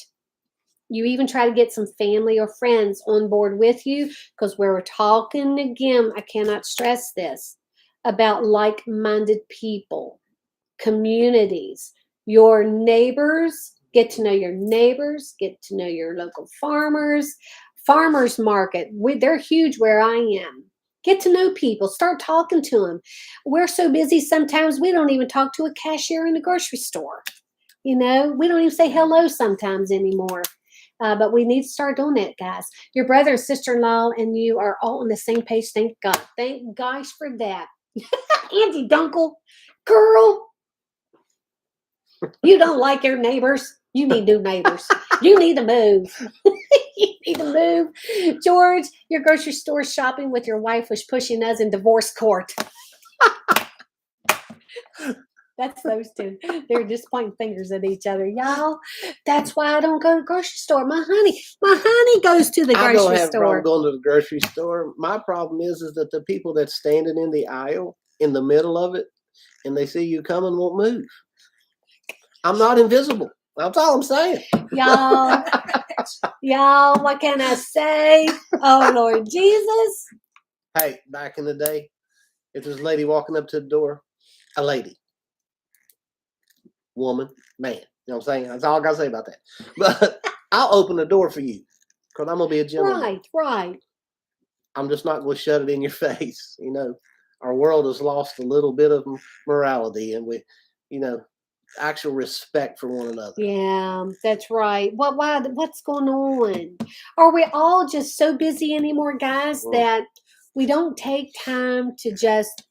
you even try to get some family or friends on board with you because we're talking again, I cannot stress this, about like-minded people, communities, your neighbors, get to know your neighbors, get to know your local farmers market. They're huge where I am. Get to know people. Start talking to them. We're so busy sometimes we don't even talk to a cashier in the grocery store. We don't even say hello sometimes anymore. But we need to start doing that, guys. Your brother and sister-in-law and you are all on the same page. Thank God. Thank gosh for that. Auntie Dunkel, girl, you don't like your neighbors. You need new neighbors. You need to move. You need to move. George, your grocery store shopping with your wife was pushing us in divorce court. That's those two. They're just pointing fingers at each other. Y'all, that's why I don't go to the grocery store. My honey goes to the I don't grocery have a problem store. going to the grocery store. My problem is that the people that's standing in the aisle in the middle of it and they see you coming won't move. I'm not invisible. That's all I'm saying. Y'all, what can I say? Oh, Lord Jesus. Hey, back in the day, if there's a lady walking up to the door, a lady, woman, man, you know what I'm saying? That's all I got to say about that. But I'll open the door for you because I'm going to be a gentleman. Right. I'm just not going to shut it in your face. You know, our world has lost a little bit of morality and actual respect for one another. Yeah, that's right. What's going on? Are we all just so busy anymore, guys, that we don't take time to just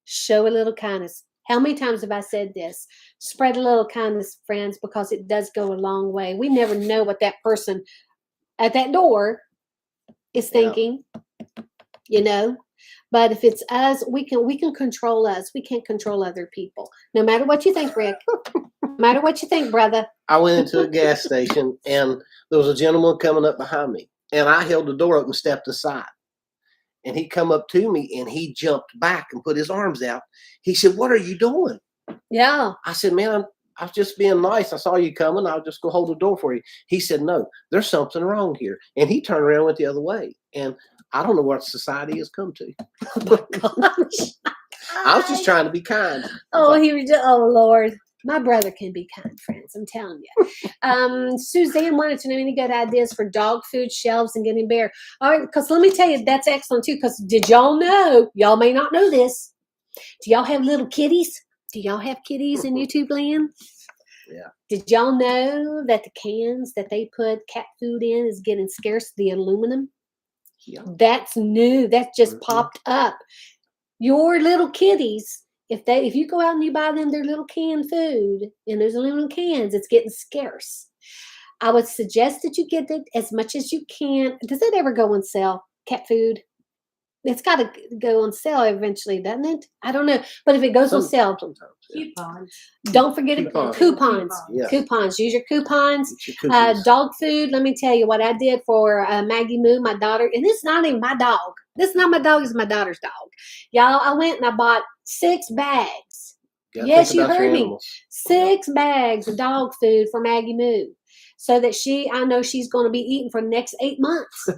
show a little kindness? How many times have I said this? Spread a little kindness, friends, because it does go a long way. We never know what that person at that door is thinking, But if it's us, we can control us. We can't control other people. No matter what you think, Rick. No matter what you think, brother. I went into a gas station and there was a gentleman coming up behind me. And I held the door open and stepped aside. And he come up to me and he jumped back and put his arms out. He said, "What are you doing?" Yeah. I said, "Man, I was just being nice. I saw you coming. I'll just go hold the door for you." He said, "No, there's something wrong here." And he turned around and went the other way. And I don't know what society has come to. Oh my gosh. I was just trying to be kind. Oh Lord. My brother can be kind, friends. I'm telling you. Suzanne wanted to know any good ideas for dog food shelves and getting bare. All right, because let me tell you, that's excellent too. Because did y'all know? Y'all may not know this. Do y'all have little kitties? Do y'all have kitties in YouTube land? Yeah. Did y'all know that the cans that they put cat food in is getting scarce? The aluminum. Yeah. That's new. That just popped up. Your little kitties. If you go out and you buy them their little canned food in those aluminum cans, it's getting scarce. I would suggest that you get it as much as you can. Does it ever go on sale? Cat food? It's got to go on sale eventually, doesn't it? I don't know. But if it goes on sale, sometimes. Coupons. don't forget coupons. Yeah. Coupons. Use your coupons. Get your cookies. Dog food. Let me tell you what I did for Maggie Moo, my daughter. And this is not even my dog. This is not my dog. It's my daughter's dog. Y'all, I went and I bought 6 bags. Yes, you heard me. 6 bags of dog food for Maggie Moo. So that I know she's going to be eating for the next 8 months.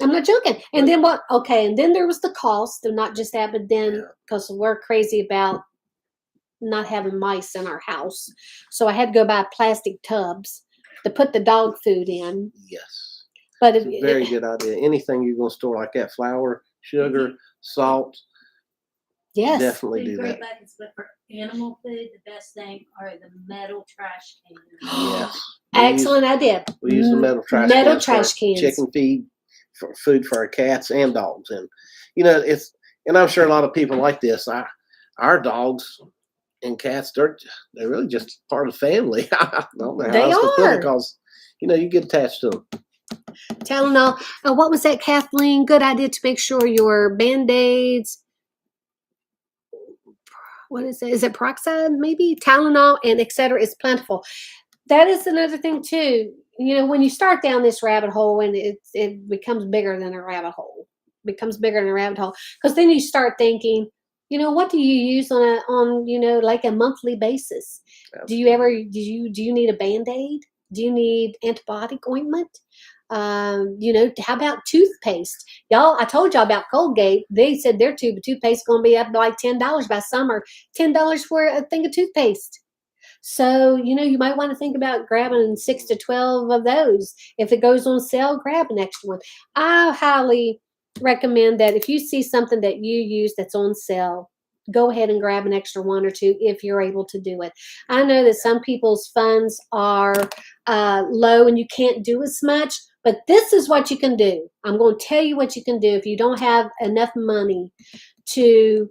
I'm not joking. And then what? Okay. And then there was the cost of not just that, but then because we're crazy about not having mice in our house. So I had to go buy plastic tubs to put the dog food in. Yes. But It's a very good idea. Anything you're going to store like that, flour, sugar, salt. Yes. Definitely do Great that. buckets, but for animal food, the best thing are the metal trash cans. Yes. Excellent idea. We use the metal trash cans. Chicken feed, for food for our cats and dogs. And, and I'm sure a lot of people like this. Our dogs and cats, they're really just part of the family. I don't know how else to put it because, you get attached to them. Tylenol. What was that, Kathleen? Good idea to make sure your Band-Aids. What is it? Is it peroxide? Maybe Tylenol and etc. is plentiful. That is another thing too. When you start down this rabbit hole, and it becomes bigger than a rabbit hole. Becomes bigger than a rabbit hole because then you start thinking, what do you use on like a monthly basis? Absolutely. Do you need a Band-Aid? Do you need antibiotic ointment? How about toothpaste? Y'all, I told y'all about Colgate. They said their tube of toothpaste is going to be up to like $10 by summer. $10 for a thing of toothpaste. So, you might want to think about grabbing 6 to 12 of those. If it goes on sale, grab an extra one. I highly recommend that if you see something that you use that's on sale, go ahead and grab an extra 1 or 2 if you're able to do it. I know that some people's funds are low and you can't do as much, but this is what you can do. I'm going to tell you what you can do if you don't have enough money to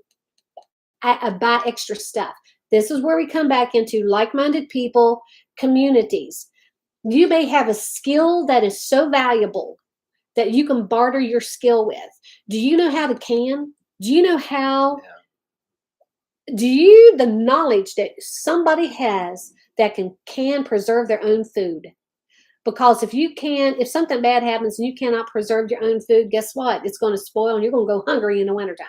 buy extra stuff. This is where we come back into like-minded people, communities. You may have a skill that is so valuable that you can barter your skill with. Do you know how to can? Do you know how? The knowledge that somebody has that can preserve their own food? Because if something bad happens and you cannot preserve your own food, guess what? It's going to spoil and you're going to go hungry in the wintertime.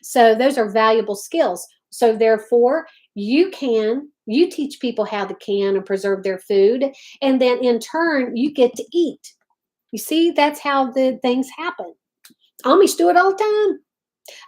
So those are valuable skills. So therefore, you teach people how to can and preserve their food. And then in turn, you get to eat. You see, that's how the things happen. Amish do it all the time.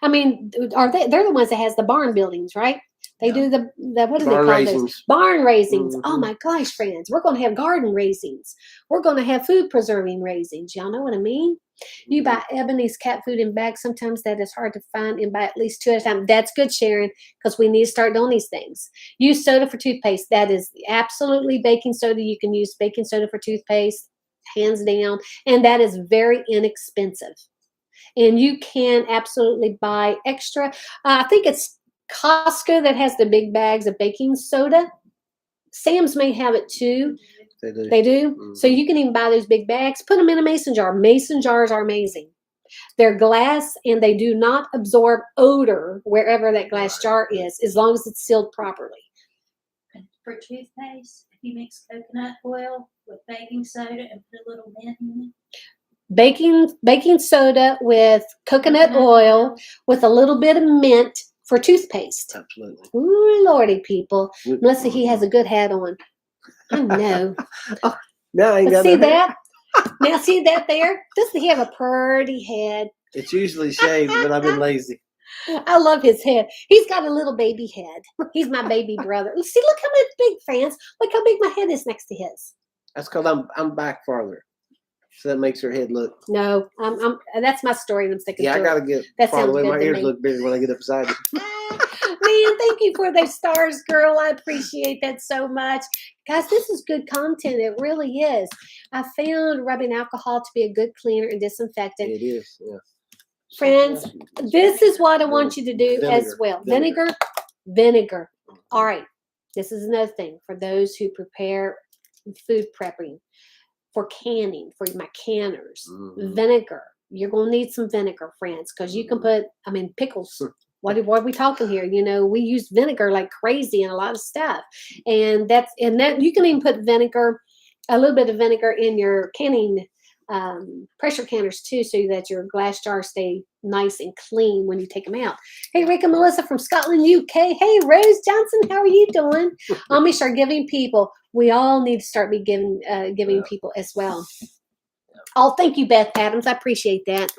I mean, they're the ones that has the barn buildings, right? They do the what do they call those? Barn raisings. Oh my gosh, friends. We're going to have garden raisings. We're going to have food preserving raisings. Y'all know what I mean? You buy Ebony's cat food in bags. Sometimes that is hard to find and buy at least 2 at a time. That's good, Sharon, because we need to start doing these things. Use soda for toothpaste. That is absolutely baking soda. You can use baking soda for toothpaste, hands down. And that is very inexpensive. And you can absolutely buy extra. I think it's Costco that has the big bags of baking soda. Sam's may have it too. They do. Mm-hmm. So you can even buy those big bags. Put them in a mason jar. Mason jars are amazing. They're glass and they do not absorb odor wherever that glass jar is, as long as it's sealed properly. For toothpaste, if you mix coconut oil with baking soda and put a little mint in it. Baking soda with coconut oil with a little bit of mint for toothpaste. Absolutely. Ooh, Lordy, people. Melissa, he has a good hat on. I know. Now I ain't got see that? Now see that there? Doesn't he have a pretty head? It's usually shaved, but I've been lazy. I love his head. He's got a little baby head. He's my baby brother. See, look how much big, fans. Look how big my head is next to his. That's because I'm back farther. So that makes her head look. No, that's my story. I'm sticking to I gotta get farther away. My ears look bigger when I get up beside you. Man, thank you for those stars, girl. I appreciate that so much. Guys, this is good content. It really is. I found rubbing alcohol to be a good cleaner and disinfectant. It is, yeah. Friends, this is what I want you to do as well. Vinegar. All right. This is another thing for those who prepare food prepping. For canning, for my canners, vinegar. You're going to need some vinegar, friends, because you can put, pickles. What are we talking here? You know, we use vinegar like crazy in a lot of stuff. And that you can even put vinegar, a little bit of vinegar in your canning pressure canners too, so that your glass jars stay nice and clean when you take them out. Hey, Rick and Melissa from Scotland, UK. Hey, Rose Johnson, how are you doing? Amish are giving people. We all need to start giving people as well. Oh, thank you, Beth Adams. I appreciate that.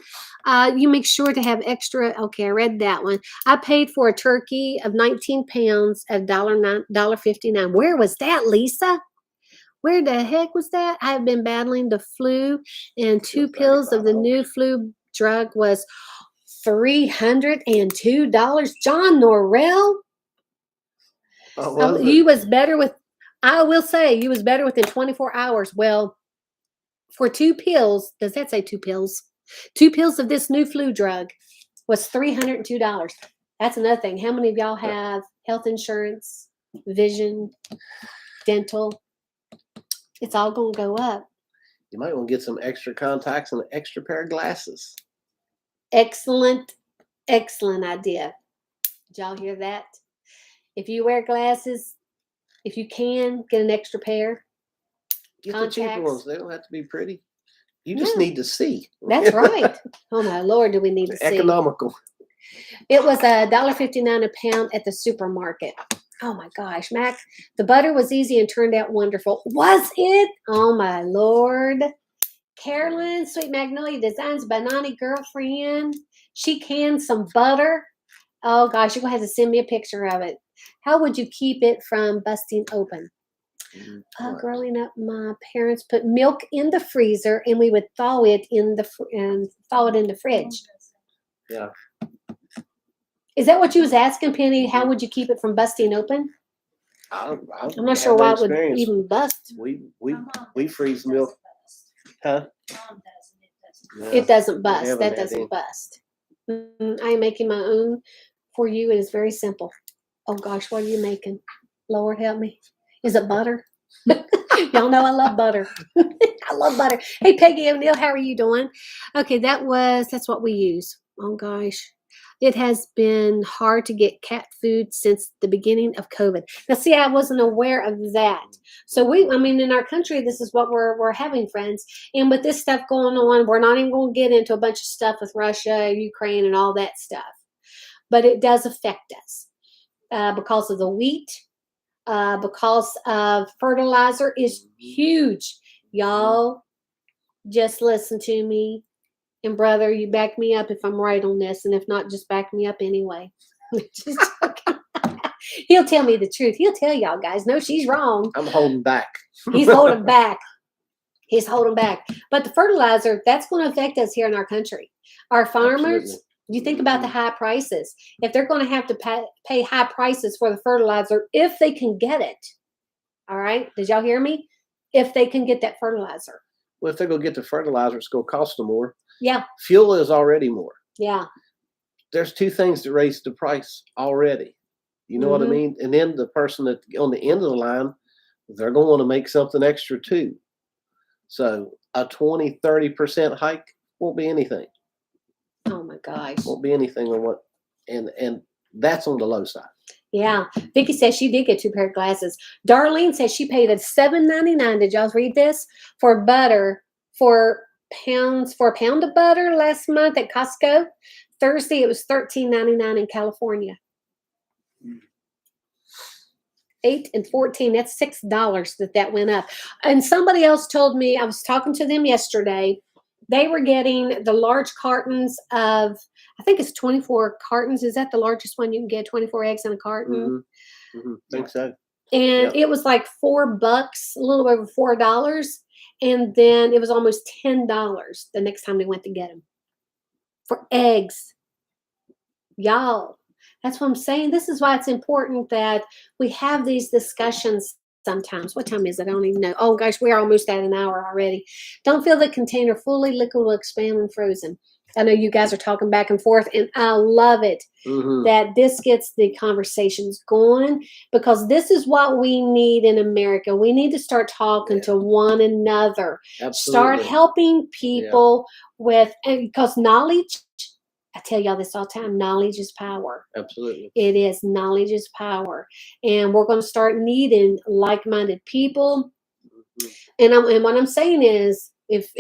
You make sure to have extra. Okay, I read that one. I paid for a turkey of 19 pounds at $1.59. Where was that, Lisa? Where the heck was that? I have been battling the flu, and 2 pills of the new flu drug was $302. John Norrell, you was better with. I will say you was better within 24 hours. Well, for 2 pills, does that say 2 pills? 2 pills of this new flu drug was $302. That's another thing. How many of y'all have health insurance, vision, dental? It's all going to go up. You might want to get some extra contacts and an extra pair of glasses. Excellent idea. Did y'all hear that? If you wear glasses, if you can, get an extra pair. Get the cheaper ones. They don't have to be pretty. You just need to see. That's right. Oh, my Lord, do we need to see. Economical. It was $1.59 a pound at the supermarket. Oh, my gosh, Mac. The butter was easy and turned out wonderful. Was it? Oh, my Lord. Carolyn, Sweet Magnolia Designs, Banana Girlfriend. She canned some butter. Oh, gosh, you're going to have to send me a picture of it. How would you keep it from busting open? Growing up, my parents put milk in the freezer, and we would thaw it in the fridge. Yeah. Is that what you was asking, Penny? How would you keep it from busting open? I'm not sure why it would even bust. We freeze milk. Huh? It doesn't bust. That doesn't bust. I am making my own for you. It is very simple. Oh gosh, what are you making? Lord help me. Is it butter? Y'all know I love butter. I love butter. Hey, Peggy O'Neill, how are you doing? Okay, that's what we use. Oh, gosh. It has been hard to get cat food since the beginning of COVID. Now, see, I wasn't aware of that. So in our country, this is what we're having, friends. And with this stuff going on, we're not even going to get into a bunch of stuff with Russia, Ukraine, and all that stuff. But it does affect us because of the wheat, because of fertilizer is huge. Y'all, just listen to me. And brother, you back me up if I'm right on this. And if not, just back me up anyway. Just joking. He'll tell me the truth. He'll tell y'all guys, no, she's wrong. I'm holding back. He's holding back. He's holding back. But the fertilizer, that's going to affect us here in our country. Our farmers, Absolutely. you think about the high prices. If they're going to have to pay high prices for the fertilizer, if they can get it. All right? Did y'all hear me? If they can get that fertilizer. Well, if they're going to get the fertilizer, it's going to cost them more. Yeah. Fuel is already more. Yeah. There's two things that raise the price already. You know what I mean? And then the person that on the end of the line, they're going to want to make something extra too. So a 20-30% hike won't be anything. Oh my gosh. Won't be anything on what, and that's on the low side. Yeah. Vicky says she did get 2 pair of glasses. Darlene says she paid $7.99. Did y'all read this? For butter, for a pound of butter last month at Costco. Thursday it was $13.99 in California. 8 and 14. That's $6 that went up. And somebody else told me, I was talking to them yesterday. They were getting the large cartons of, I think it's 24 cartons. Is that the largest one you can get? 24 eggs in a carton? Think so. And it was like $4, a little over $4. And then it was almost $10 the next time they went to get them for eggs. Y'all, that's what I'm saying. This is why it's important that we have these discussions sometimes. What time is it? I don't even know. Oh, gosh, we're almost at an hour already. Don't fill the container fully. Liquid will expand when frozen. I know you guys are talking back and forth, and I love it that this gets the conversations going, because this is what we need in America. We need to start talking to one another. Absolutely. Start helping people with, and because knowledge, I tell y'all this all the time, knowledge is power. Absolutely. It is. Knowledge is power. And we're going to start needing like-minded people. And what I'm saying is, if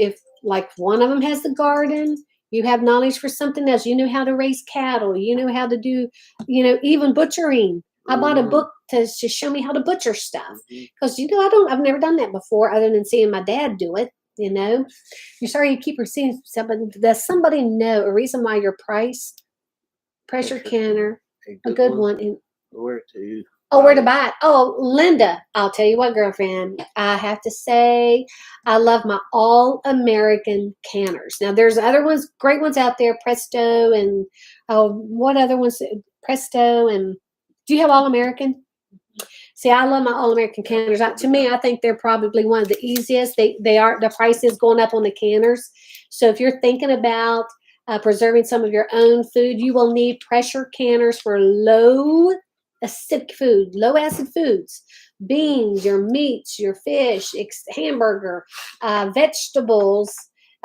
like one of them has the garden, you have knowledge for something else. You know how to raise cattle. You know how to do, even butchering. I bought a book to show me how to butcher stuff. Because, I've never done that before other than seeing my dad do it. You're sorry you keep receiving somebody. Does somebody know a reason why your pressure canner, a good one? Where to? Oh, where to buy it? Oh, Linda, I'll tell you what, girlfriend. I have to say, I love my all-American canners. Now, there's other ones, great ones out there, Presto, and what other ones? Presto, and do you have all-American? See, I love my all-American canners. To me, I think they're probably one of the easiest. They are, the price is going up on the canners. So if you're thinking about preserving some of your own food, you will need pressure canners for low acidic food, low acid foods, beans, your meats, your fish, hamburger, vegetables.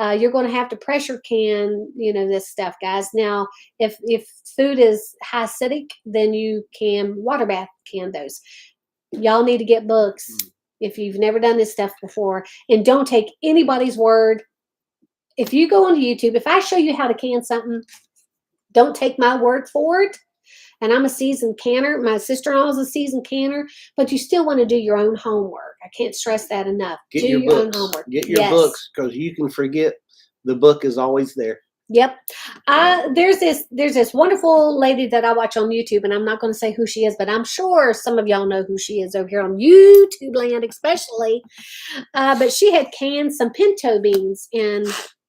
You're going to have to pressure can, this stuff, guys. Now, if food is high acidic, then you can water bath can those. Y'all need to get books if you've never done this stuff before, and don't take anybody's word. If you go onto YouTube, if I show you how to can something, don't take my word for it. And I'm a seasoned canner. My sister-in-law is a seasoned canner, but you still want to do your own homework. I can't stress that enough. Get do your your books. own homework. Get your books, because you can forget. The book is always there. Yep. There's this wonderful lady that I watch on YouTube, and I'm not going to say who she is, but I'm sure some of y'all know who she is over here on YouTube land, especially. But she had canned some pinto beans in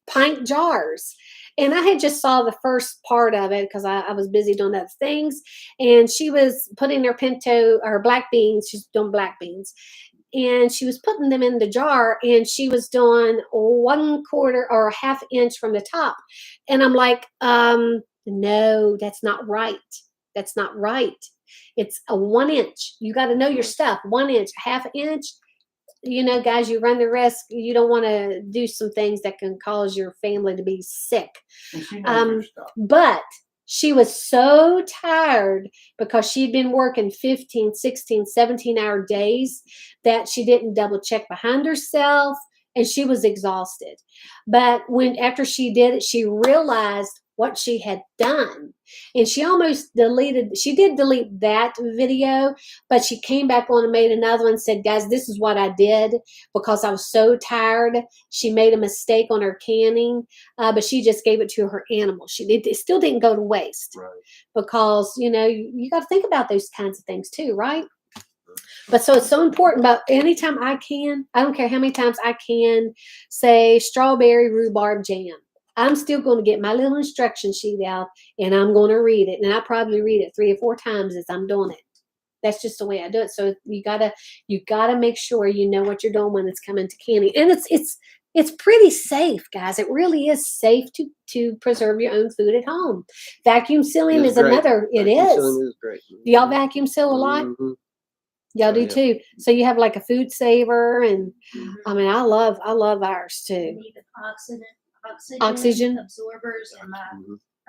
pint jars. And I had just saw the first part of it because I was busy doing other things. And she was putting her pinto, or black beans, she's doing black beans. And she was putting them in the jar, and she was doing 1/4 or a 1/2 inch from the top. And I'm like, no, that's not right. That's not right. It's a 1 inch. You got to know your stuff. 1 inch, 1/2 inch. you know, guys, you run the risk. You don't want to do some things that can cause your family to be sick. And she knows her stuff. But she was so tired because she'd been working 15, 16, 17-hour days that she didn't double check behind herself, and she was exhausted. But after she did it, she realized what she had done, and she did delete that video, but she came back on and made another one and said, guys, this is what I did because I was so tired. She made a mistake on her canning, but she just gave it to her animals. It still didn't go to waste. Right. Because, you know, you got to think about those kinds of things too, right? But so it's so important. But anytime I don't care how many times I can say strawberry rhubarb jam, I'm still going to get my little instruction sheet out and I'm going to read it. And I probably read it 3 or 4 times as I'm doing it. That's just the way I do it. So you gotta make sure you know what you're doing when it's coming to canning. And it's pretty safe, guys. It really is safe to preserve your own food at home. Vacuum sealing is great. another. Vacuum sealing is great. Do y'all vacuum seal a lot? Mm-hmm. Y'all do yeah. too. So you have like a food saver, and I mean, I love ours too. I need the Oxygen absorbers in my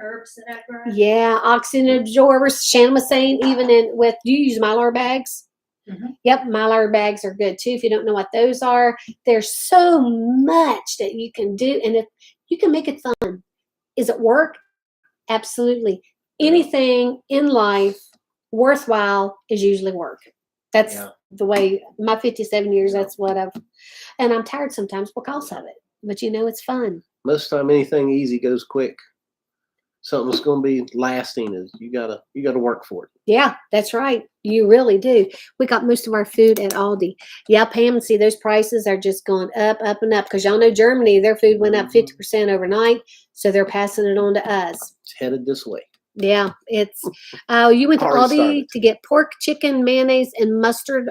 herbs that I grow. Yeah, oxygen absorbers. Shannon was saying even do you use Mylar bags? Mm-hmm. Yep, Mylar bags are good too. If you don't know what those are, there's so much that you can do, and if you can make it fun. Is it work? Absolutely. Anything in life worthwhile is usually work. That's the way my 57 years. That's what and I'm tired sometimes because of it. But you know, it's fun. Most of the time, anything easy goes quick. Something that's going to be lasting is you gotta work for it. Yeah, that's right. You really do. We got most of our food at Aldi. Yeah, Pam, and see those prices are just going up, up, and up. Because y'all know Germany, their food went up 50% overnight, so they're passing it on to us. It's headed this way. Yeah, it's. You went to Aldi to get pork, chicken, mayonnaise, and mustard.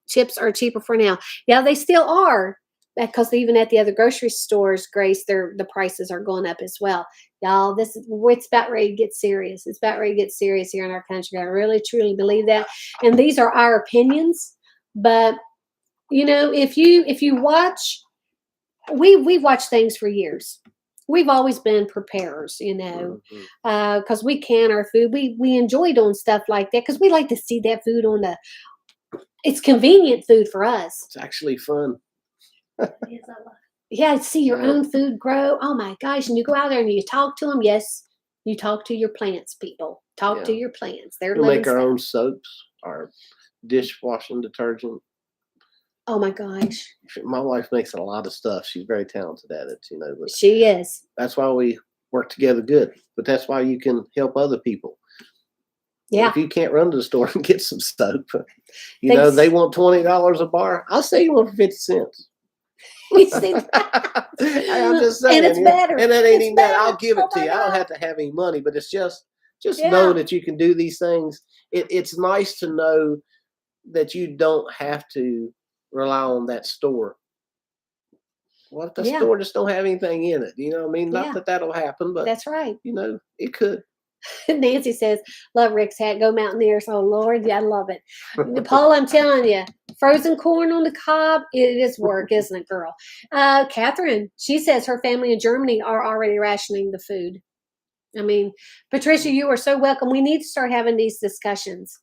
Chips are cheaper for now. Yeah, they still are. Because even at the other grocery stores, Grace, the prices are going up as well. Y'all, it's about ready to get serious. It's about ready to get serious here in our country. I really, truly believe that. And these are our opinions. But, you know, if you watch, we've watched things for years. We've always been preparers, you know, because we can our food. We enjoy doing stuff like that because we like to see that food it's convenient food for us. It's actually fun. Yeah, see your own food grow. Oh my gosh. And you go out there and you talk to them. Yes, you talk to your plants, people. Talk to your plants. They're we make our own soaps, our dishwashing detergent. Oh my gosh. My wife makes a lot of stuff. She's very talented at it, you know. But she is. That's why we work together good. But that's why you can help other people. Yeah. If you can't run to the store and get some soap, you know, they want $20 a bar. I'll sell you one for 50 cents. You see I'm just saying, and it's better. And that ain't even that. I'll give it to you. I don't have to have any money, but it's just know that you can do these things. It's nice to know that you don't have to rely on that store. What if the store just don't have anything in it? You know what I mean? Not that that'll happen, but that's right. You know, it could. Nancy says, love Rick's hat. Go Mountaineers. Oh, Lord. Yeah, I love it. Paul, I'm telling you, frozen corn on the cob, it is work, isn't it, girl? Catherine, she says her family in Germany are already rationing the food. I mean, Patricia, you are so welcome. We need to start having these discussions.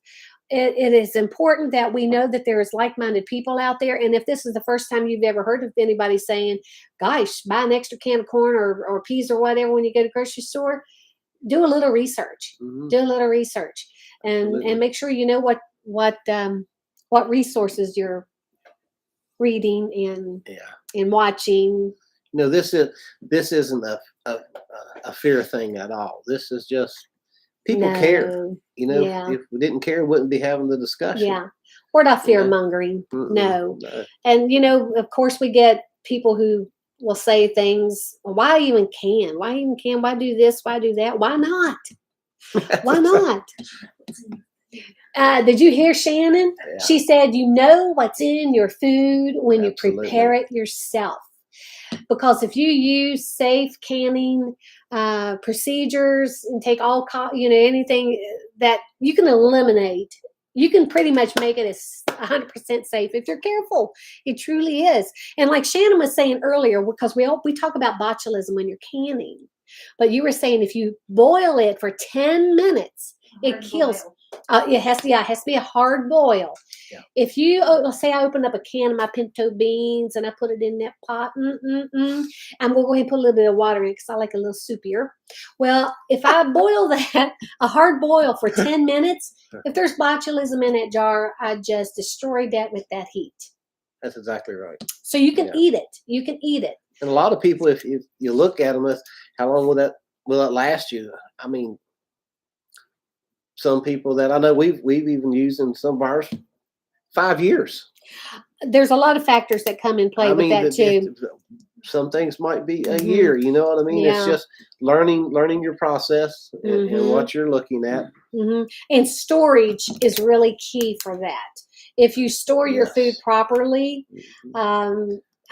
It is important that we know that there is like-minded people out there. And if this is the first time you've ever heard of anybody saying, gosh, buy an extra can of corn or peas or whatever when you go to the grocery store, do a little research. Do a little research, and make sure you know what resources you're reading and watching. You know, this isn't a fear thing at all. This is just people care. You know, if we didn't care, we wouldn't be having the discussion. Yeah, we're not fear mongering. No, and you know, of course, we get people who will say things. Why even can? Why do this? Why do that? Why not? Why not? Did you hear Shannon? Yeah. She said, you know what's in your food when you prepare it yourself. Because if you use safe canning procedures and take anything that you can eliminate You can pretty much make it as 100% safe if you're careful. It truly is. And like Shannon was saying earlier, because we talk about botulism when you're canning, but you were saying if you boil it for 10 minutes, it kills. It has to be a hard boil. Yeah. If you let's say I open up a can of my pinto beans and I put it in that pot, I'm gonna go ahead and put a little bit of water in because I like a little soupier. Well, if I boil that a hard boil for 10 minutes, if there's botulism in that jar, I just destroyed that with that heat. That's exactly right. So you can eat it. You can eat it. And a lot of people, if you look at them, how long will that last you? I mean, some people that I know we've even used in some of ours 5 years. There's a lot of factors that come in play with that too. Some things might be a year. You know what I mean? Yeah. It's just learning your process and what you're looking at. And storage is really key for that. If you store your food properly,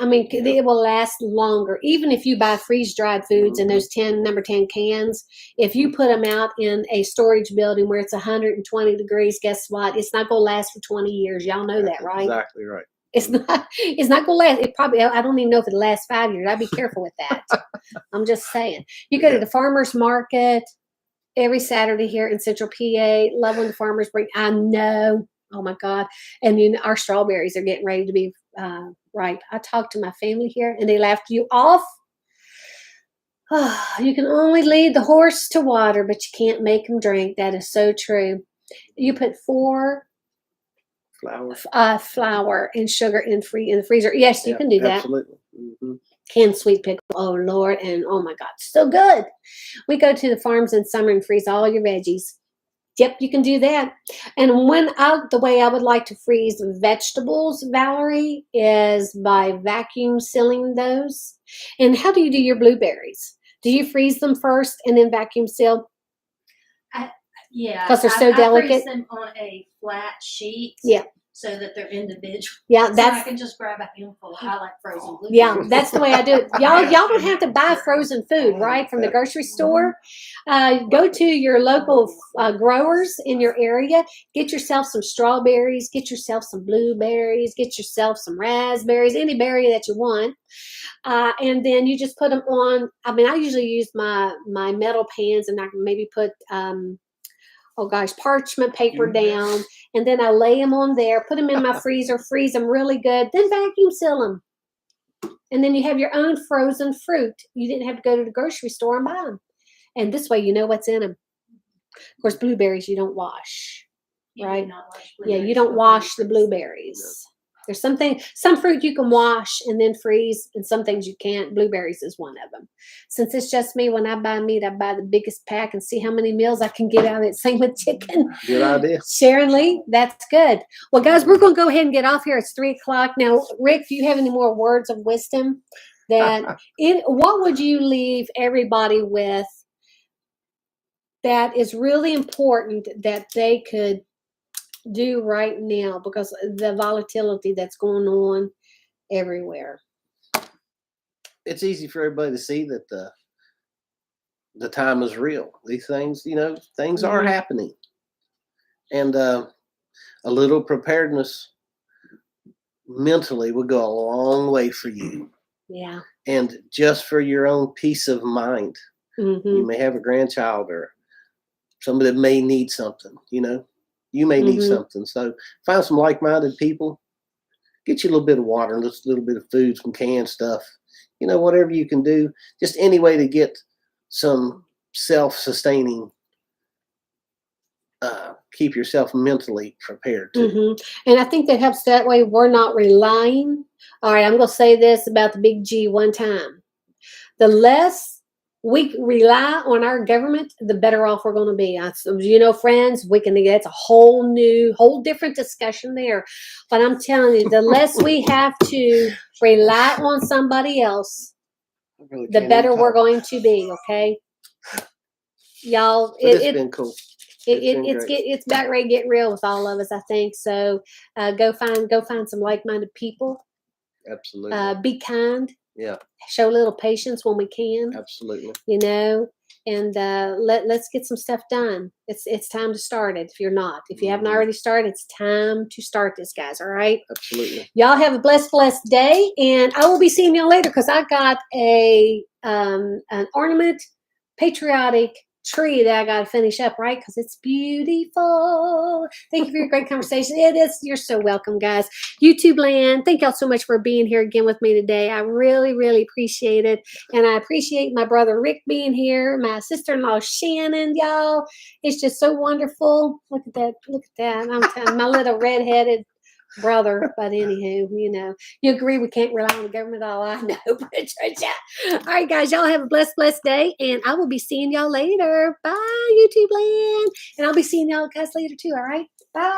I mean, it will last longer. Even if you buy freeze-dried foods in those number 10 cans, if you put them out in a storage building where it's 120 degrees, guess what? It's not going to last for 20 years. Y'all know that, right? Exactly right. It's not going to last. It probably, I don't even know if it lasts 5 years. I'd be careful with that. I'm just saying. You go to the farmer's market every Saturday here in Central PA. Love when the farmers bring, I know. Oh my God. And our strawberries are getting ready to be ripe. I talked to my family here and they laughed you off. You can only lead the horse to water, but you can't make him drink. That is so true. You put 4 flour and sugar in the freezer. Yes, you can do that. Absolutely. Canned sweet pickle. Oh Lord. And oh my God, so good. We go to the farms in summer and freeze all your veggies. Yep, you can do that. And the way I would like to freeze vegetables, Valerie, is by vacuum sealing those. And how do you do your blueberries? Do you freeze them first and then vacuum seal? Yeah, because they're so delicate. I freeze them on a flat sheet. Yeah. So that they're individual. Yeah, so that's. I can just grab a handful. I like frozen blueberries. Yeah, that's the way I do it. Y'all don't have to buy frozen food, right, from the grocery store. Go to your local growers in your area. Get yourself some strawberries. Get yourself some blueberries. Get yourself some raspberries. Any berry that you want. And then you just put them on. I mean, I usually use my metal pans, and I can maybe put parchment paper down, and then I lay them on there, put them in my freezer, freeze them really good, then vacuum seal them. And then you have your own frozen fruit. You didn't have to go to the grocery store and buy them. And this way you know what's in them. Of course, blueberries you don't wash, right? Yeah, you don't wash the blueberries. There's some fruit you can wash and then freeze, and some things you can't. Blueberries is one of them. Since it's just me, when I buy meat, I buy the biggest pack and see how many meals I can get out of it. Same with chicken. Good idea. Sharon Lee, that's good. Well, guys, we're going to go ahead and get off here. It's 3:00 now. Rick, do you have any more words of wisdom? What would you leave everybody with that is really important that they could do right now, because the volatility that's going on everywhere? It's easy for everybody to see that the time is real. These things, things are happening, and a little preparedness mentally would go a long way for you. Yeah. And just for your own peace of mind. You may have a grandchild or somebody that may need something, You may need something. So find some like-minded people. Get you a little bit of water and just a little bit of food, some canned stuff. Whatever you can do. Just any way to get some self-sustaining. Keep yourself mentally prepared too. And I think that helps. That way we're not relying. All right, I'm going to say this about the big G one time. The less we rely on our government, the better off we're going to be. Friends, that's a whole different discussion there. But I'm telling you, the less we have to rely on somebody else, the better we're going to be. Okay, y'all. It's been cool. It's about ready to get real with all of us, I think. So go find some like-minded people. Absolutely. Be kind. Yeah. Show a little patience when we can. Absolutely. let's get some stuff done. It's time to start it. If you're not, if you haven't already started, it's time to start this, guys. All right. Absolutely. Y'all have a blessed day, and I will be seeing y'all later because I got an ornament patriotic tree that I got to finish up, right? Because it's beautiful. Thank you for your great conversation. It is. You're so welcome, guys. YouTube land, thank y'all so much for being here again with me today. I really, really appreciate it. And I appreciate my brother Rick being here, my sister-in-law Shannon, y'all. It's just so wonderful. Look at that. Look at that. I'm telling my little redheaded brother. But anywho, you agree we can't rely on the government. All I know, Patricia. All right, guys, y'all have a blessed day, and I will be seeing y'all later. Bye, YouTube land, and I'll be seeing y'all guys later too. All right, bye.